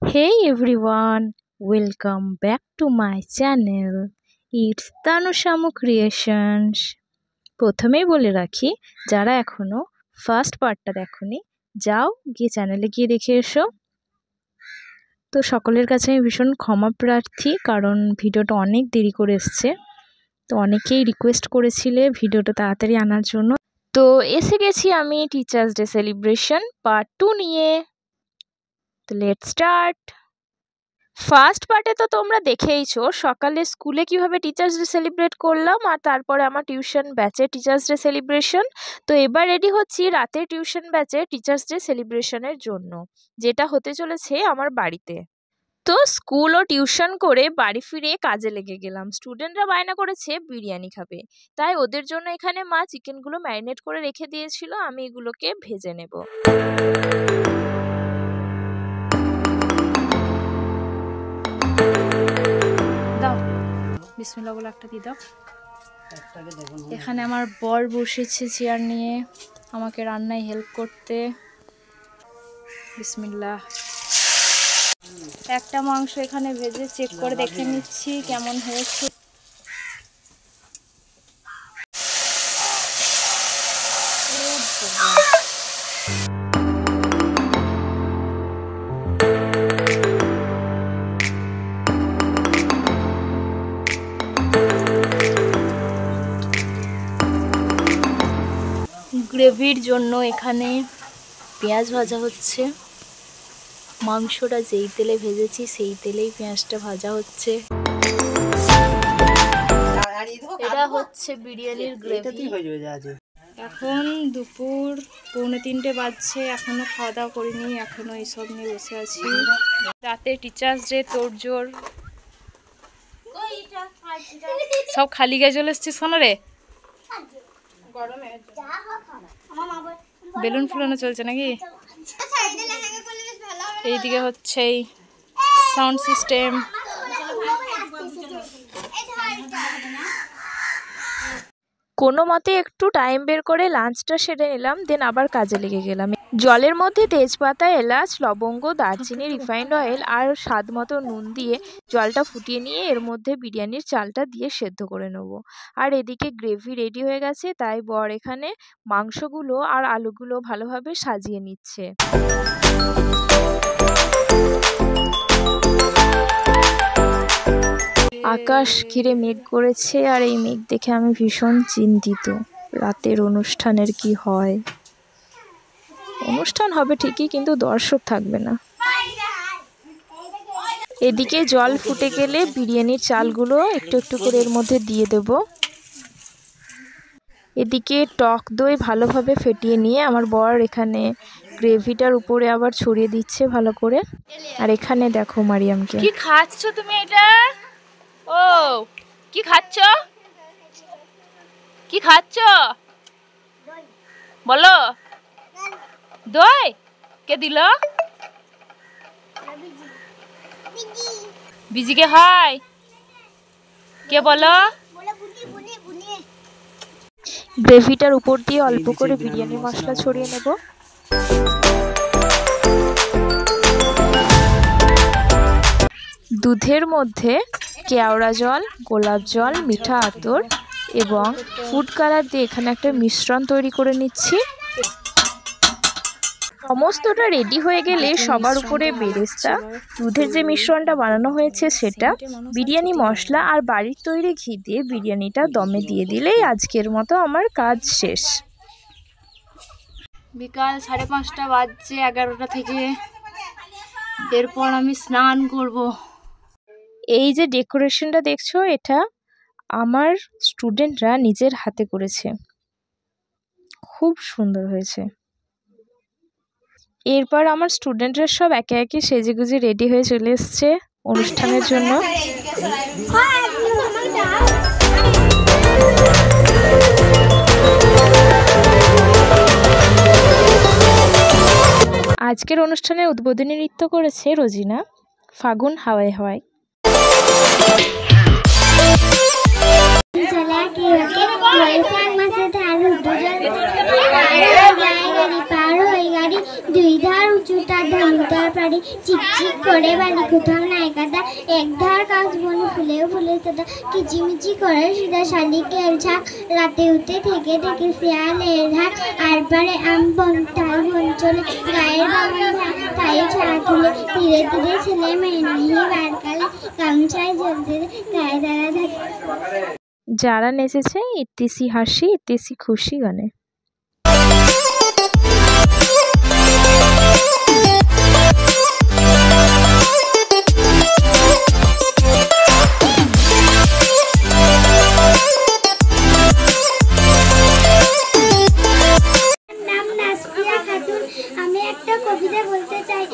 Hey everyone, welcome back to my channel. It's Tanushamu Creations. প্রথমেই বলে রাখি, যারা এখনো ফার্স্ট পার্টটা দেখোনি, যাও গিয়ে চ্যানেলে গিয়ে দেখে এসো। তো সকলের কাছে আমি ভীষণ ক্ষমা প্রার্থী, কারণ ভিডিওটা অনেক দেরি করে এসছে। তো অনেকেই রিকোয়েস্ট করেছিলে ভিডিওটা তাড়াতাড়ি আনার জন্য। তো এসে গেছি আমি টিচার্স ডে সেলিব্রেশন পার্ট 2 নিয়ে। তো লেটস স্টার্ট। ফার্স্ট পার্টে তো তোমরা দেখেইছো সকালে স্কুলে কিভাবে টিচার্স ডে সেলিব্রেট করলাম, আর তারপরে আমার টিউশন ব্যাচে টিচার্স ডে সেলিব্রেশন। তো এবার রেডি হচ্ছি রাতে টিউশন ব্যাচে টিচার্স ডে সেলিব্রেশনের জন্য, যেটা হতে চলেছে আমার বাড়িতে। তো স্কুল ও টিউশন করে বাড়ি ফিরে কাজে লেগে গেলাম। স্টুডেন্টরা বায়না করেছে বিরিয়ানি খাবে, তাই ওদের জন্য এখানে মা চিকেনগুলো ম্যারিনেট করে রেখে দিয়েছিল, আমি এগুলোকে ভেজে নেব। বিসমিল্লাহ বলে একটা দিয়ে দাও। এখানে আমার বর বসেছে চেয়ার নিয়ে আমাকে রান্নায় হেল্প করতে। বিসমিল্লাহ। একটা মাংস এখানে ভেজে চেক করে দেখে নিচ্ছি কেমন হয়েছে। গ্রেভির জন্য এখানে পেঁয়াজ ভাজা হচ্ছে। মাংসটা যেই তেলে ভেজেছি সেই তেলেই পেঁয়াজটা ভাজা হচ্ছে। এটা হচ্ছে বিরিয়ানির গ্রেভি। এখন দুপুর 2:45 বাজছে, এখনো খাওয়া দাওয়া করিনি, এখনো এইসব নিয়ে বসে আছি। রাতে টিচার্স ডে তোড়জোড়, সব খালি গায়ে চলে এসছিস শোনো রে। বেলুন ফুলানো চলছে নাকি? এইদিকে হচ্ছে সাউন্ড সিস্টেম। কোনো মতে একটু টাইম বের করে লাঞ্চটা সেরে নিলাম, দেন আবার কাজে লেগে গেলাম। জলের মধ্যে তেজপাতা, এলাচ, লবঙ্গ, দারচিনি, রিফাইন্ড অয়েল আর স্বাদ মতো নুন দিয়ে জলটা ফুটিয়ে নিয়ে এর মধ্যে বিরিয়ানির চালটা দিয়ে সেদ্ধ করে নেব। আর এদিকে গ্রেভি রেডি হয়ে গেছে, তাই বর এখানে মাংসগুলো আর আলুগুলো ভালোভাবে সাজিয়ে নিচ্ছে। আকাশ ঘিরে মেঘ করেছে, আর এই মেঘ দেখে আমি ভীষণ চিন্তিত। রাতের অনুষ্ঠানের কি হয়? অনুষ্ঠান হবে ঠিকই, কিন্তু দর্শক থাকবে না। এদিকে জল ফুটে গেলে বিরিয়ানির চালগুলো একটু একটু করে এর মধ্যে দিয়ে দেব। এদিকে টক দই ভালোভাবে ফেটিয়ে নিয়ে আমার বর এখানে গ্রেভিটার উপরে আবার ছড়িয়ে দিচ্ছে ভালো করে। আর এখানে দেখো মারিয়ামকে। কি খাচ্ছ তুমি এটা? ও কি খাচ্ছ? কি খাচ্ছ বলো? দই কে দিল? বিজিকে হয় কে বলো? গ্রেভিটার উপর দিয়ে অল্প করে বিরিয়ানি মশলা ছড়িয়ে নেব। দুধের মধ্যে কেওড়া জল, গোলাপ জল, মিঠা আতর এবং ফুড কালার দিয়ে এখানে একটা মিশ্রণ তৈরি করে নিচ্ছি। সমস্তটা রেডি হয়ে গেলে সবার উপরে বেরেস্তা, দুধের যে মিশ্রণটা বানানো হয়েছে সেটা, বিরিয়ানি মশলা আর বাড়ির তৈরি ঘি দিয়ে বিরিয়ানিটা দমে দিয়ে দিলেই আজকের মতো আমার কাজ শেষ। বিকাল 5:30 বাজছে 11টা থেকে। এরপর আমি স্নান করব। এই যে ডেকোরেশনটা দেখছো, এটা আমার স্টুডেন্টরা নিজের হাতে করেছে, খুব সুন্দর হয়েছে। এরপর আমার স্টুডেন্টরা সব একে একে সেজেগুজে রেডি হয়ে চলে এসছে অনুষ্ঠানের জন্য। আজকের অনুষ্ঠানে উদ্বোধনী নৃত্য করেছে রোজিনা, ফাগুন হাওয়ায় হাওয়ায়। দুই ধার উঁচু তার ধার পাড়ি চিকচিক করে বালি কোথাও নাই কাটা এক ধার কাজ বনে ফুলেও ফুলে কাটা কিচিমিচি করে সিধা শালিকের ঝাঁক রাতে উঠে থেকে থেকে শিয়ালের হাট আর পারে আম বন তাল বন চলে গায়ের বাগান তাই ছাড়া তুলে ধীরে ধীরে ছেলে মেয়ে নাহি বারকালে গামছায় জলতে গায়ে দাঁড়া থাকে। যারা নেচেছে ইত্তিসি হাসি ইত্তিসি খুশি গানে। আমি একটা কবিতা বলতে চাই।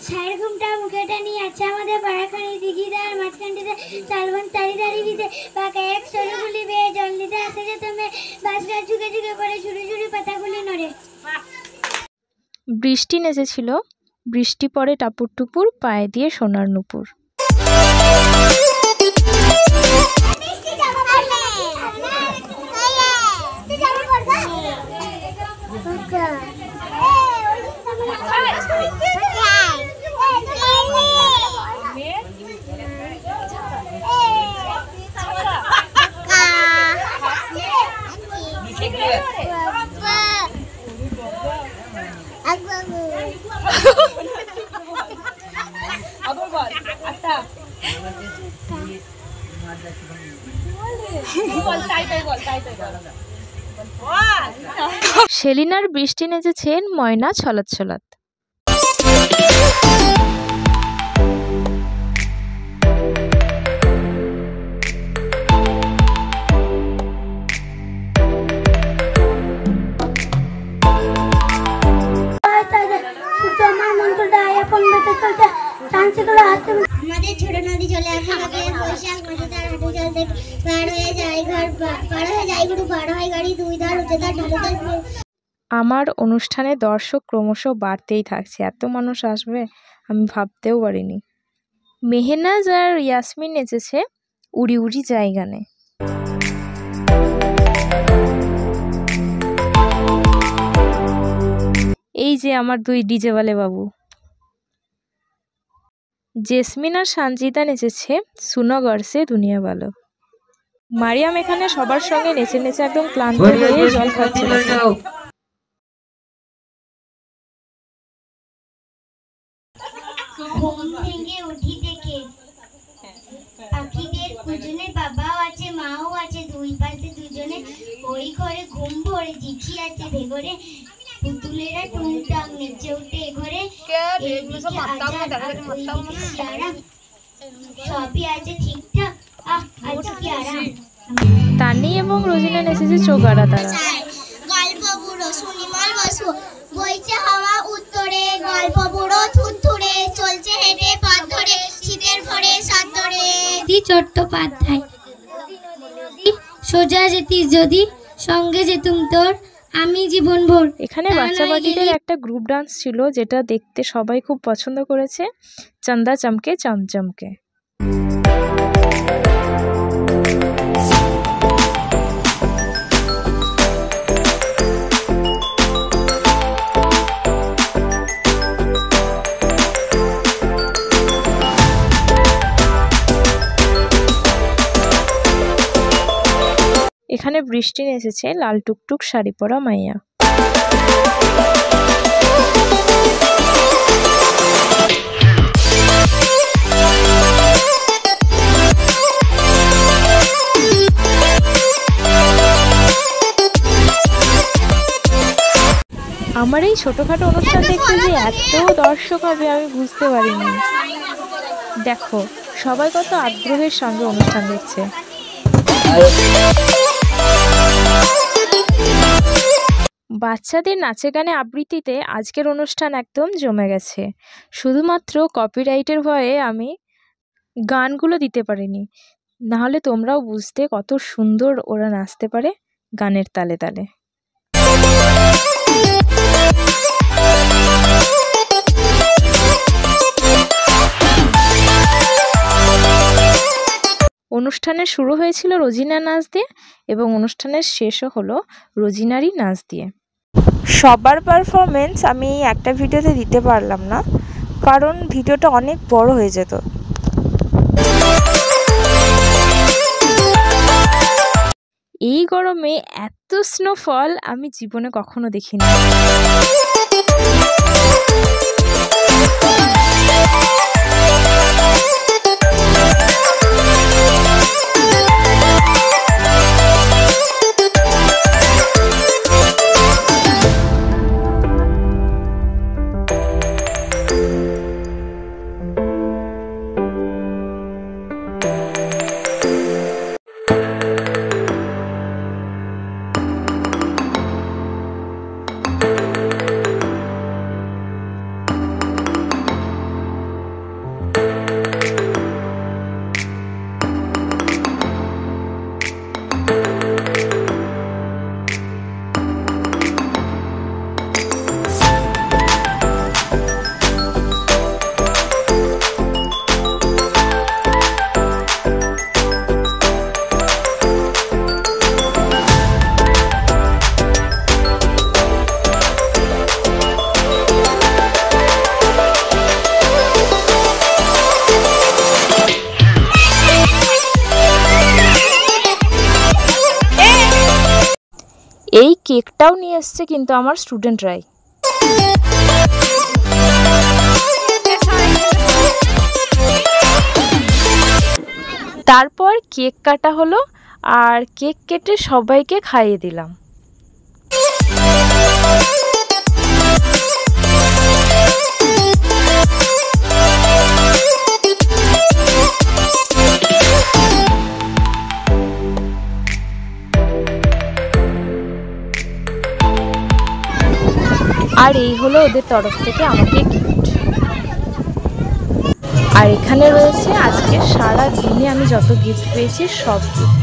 ছায়ের ঘুমটা মুখেটা নিয়ে আছে আমাদের পাড়াখানি দিঘিদার মাঝখানটিতে তালবন তারি তারি দিতে পাকা এক সরুগুলি বেয়ে জল দিতে আসে যে তুমি বাসগাছ ঝুঁকে ঝুঁকে পড়ে ঝুড়ি ঝুড়ি পাতাগুলি নড়ে। বৃষ্টি নেচেছিল বৃষ্টি পড়ে টাপুর টুপুর পায়ে দিয়ে সোনার নুপুর। সেলিনার বৃষ্টি নেচেছেন ময়না ছলাৎ ছলাৎ। আমাদের ছোট নদী চলে আসে বৈশাখ মাসে তার হাঁটু জল থেকে পার হয়ে যায় ঘর পার হয়ে যায় গুরু পার হয় গাড়ি দুই ধার উঁচু ধার ঢালু। আমার অনুষ্ঠানে দর্শক ক্রমশ বাড়তেই থাকছে, এত মানুষ আসবে আমি ভাবতেও পারিনি। মেহনাজ আর ইয়াসমিন নেচেছে উড়ি উড়ি যায় গানে। এই যে আমার দুই ডিজেওয়ালে বাবু। জেসমিন আর সঞ্জিতা নেচেছে সুনগর সে দুনিয়া ভালো। মারিয়াম এখানে সবার সঙ্গে নেচে নেচে একদম ক্লান্ত হয়ে জল খাচ্ছিল। ঘুম ভেঙে উঠি দেখে পাখিদের দুজনে বাবাও আছে মাও আছে দুই পাশে দুজনে ওই ঘরে ঘুম ভরে চিঠি আছে ভেঘরে পুতুলেরা টুংটাং নেচে উঠে ঘরে সবই আছে ঠিকঠাক। আজ কি আরাম। তানি এবং রোজিনা নেচেছে চোগাড়া তারা। গল্প বুড়ো সুনিমল বসু বইছে হাওয়া উত্তরে গল্প বুড়ো থুরথুরে চলছে হেঁটে পথ ধরে শীতের ভরে সাত ধরে। চট্টোপাধ্যায় সোজা যেতিস যদি সঙ্গে যেতুম তোর আমি জীবন ভোর। এখানে বাচ্চা পাখিদের একটা গ্রুপ ডান্স ছিল যেটা দেখতে সবাই খুব পছন্দ করেছে, চন্দা চমকে চমচমকে। এখানে বৃষ্টি নেচেছে লাল টুকটুক শাড়ি পরা মাইয়া। আমার এই ছোটখাটো অনুষ্ঠান দেখতে যে এত দর্শক হবে আমি বুঝতে পারিনি। দেখো সবাই কত আগ্রহের সঙ্গে অনুষ্ঠান দেখছে। বাচ্চাদের নাচে গানে আবৃত্তিতে আজকের অনুষ্ঠান একদম জমে গেছে। শুধুমাত্র কপিরাইটের ভয়ে আমি গানগুলো দিতে পারিনি, নাহলে তোমরাও বুঝতে কত সুন্দর ওরা নাচতে পারে গানের তালে তালে। অনুষ্ঠানের শুরু হয়েছিল রোজিনা নাচ দিয়ে এবং অনুষ্ঠানের শেষও হলো রোজিনারই নাচ দিয়ে। সবার পারফরমেন্স আমি একটা ভিডিওতে দিতে পারলাম না, কারণ ভিডিওটা অনেক বড় হয়ে যেত। এই গরমে এত স্নোফল আমি জীবনে কখনো দেখিনি। এই কেকটাও নিয়ে এসছে কিন্তু আমার স্টুডেন্টরাই। তারপর কেক কাটা হলো আর কেক কেটে সবাইকে খাইয়ে দিলাম। আর এই হলো ওদের তরফ থেকে আমাকে গিফট। আর এখানে রয়েছে আজকে সারা দিনে আমি যত গিফট পেয়েছি সব গিফট।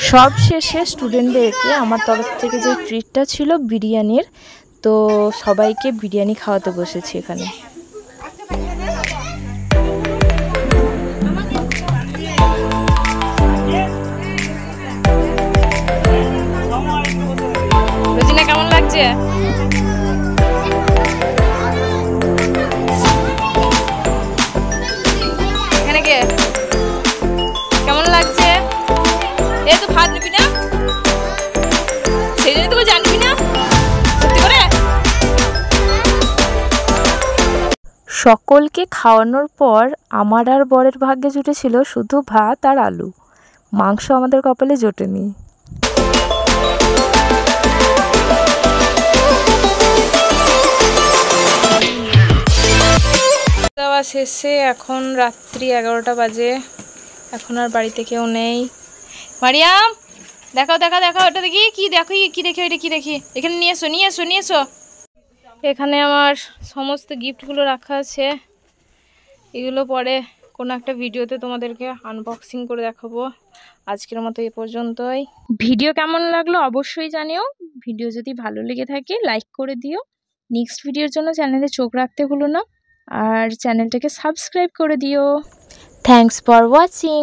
সব শেষে স্টুডেন্টদেরকে আমার তরফ থেকে যে ট্রিটটা ছিল বিরিয়ানির, তো সবাইকে বিরিয়ানি খাওয়াতে বসেছি এখানে। রোজিনা কেমন লাগছে? এখানে কে কেমন লাগছে? এই তো ভাত নিবি না, সেই জন্য তুমি জানবি না সত্যি করে। সকলকে খাওয়ানোর পর আমার আর বরের ভাগ্যে জুটেছিল শুধু ভাত আর আলু, মাংস আমাদের কপালে জোটেনি। খাওয়া শেষে এখন রাত্রি 11টা বাজে, এখন আর বাড়িতে কেউ নেই। মারিয়াম দেখাও দেখাও দেখাও, ওটা দেখি কি দেখো, কি দেখি ওইটা কি দেখি, এখানে নিয়ে এসো নিয়ে এসো নিয়ে এসো। এখানে আমার সমস্ত গিফটগুলো রাখা আছে, এগুলো পরে কোনো একটা ভিডিওতে তোমাদেরকে আনবক্সিং করে দেখাবো। আজকের মতো এ পর্যন্তই। ভিডিও কেমন লাগলো অবশ্যই জানিও। ভিডিও যদি ভালো লেগে থাকে লাইক করে দিও। নেক্সট ভিডিওর জন্য চ্যানেলে চোখ রাখতে ভুলো না, আর চ্যানেলটাকে সাবস্ক্রাইব করে দিও। Thanks for watching.